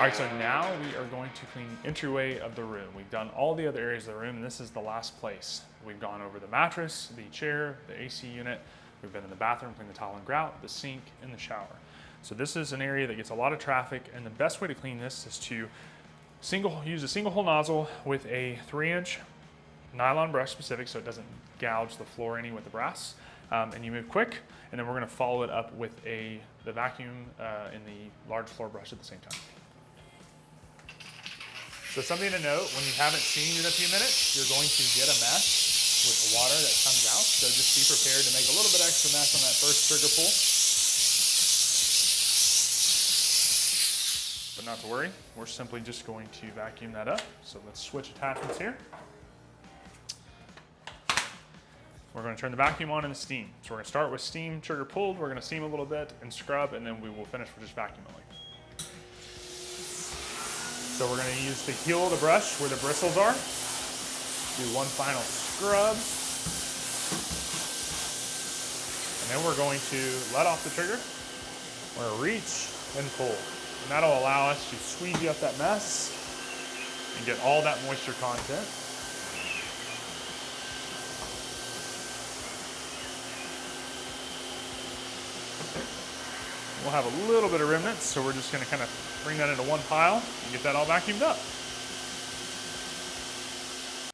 All right, so now we are going to clean the entryway of the room. We've done all the other areas of the room, and this is the last place. We've gone over the mattress, the chair, the AC unit. We've been in the bathroom, cleaned the towel and grout, the sink, and the shower. So this is an area that gets a lot of traffic, and the best way to clean this is to use a single hole nozzle with a 3-inch nylon brush specific so it doesn't gouge the floor any with the brass. And you move quick, and then we're gonna follow it up with the vacuum and the large floor brush at the same time. So something to note, when you haven't steamed in a few minutes, you're going to get a mess with the water that comes out. So just be prepared to make a little bit extra mess on that first trigger pull. But not to worry, we're simply just going to vacuum that up. So let's switch attachments here. We're going to turn the vacuum on and steam. So we're going to start with steam, trigger pulled. We're going to steam a little bit and scrub, and then we will finish with just vacuum only. So we're going to use the heel of the brush where the bristles are. Do one final scrub. And then we're going to let off the trigger. We're going to reach and pull. And that'll allow us to squeegee up that mess and get all that moisture content. We'll have a little bit of remnants, so we're just going to kind of bring that into one pile and get that all vacuumed up.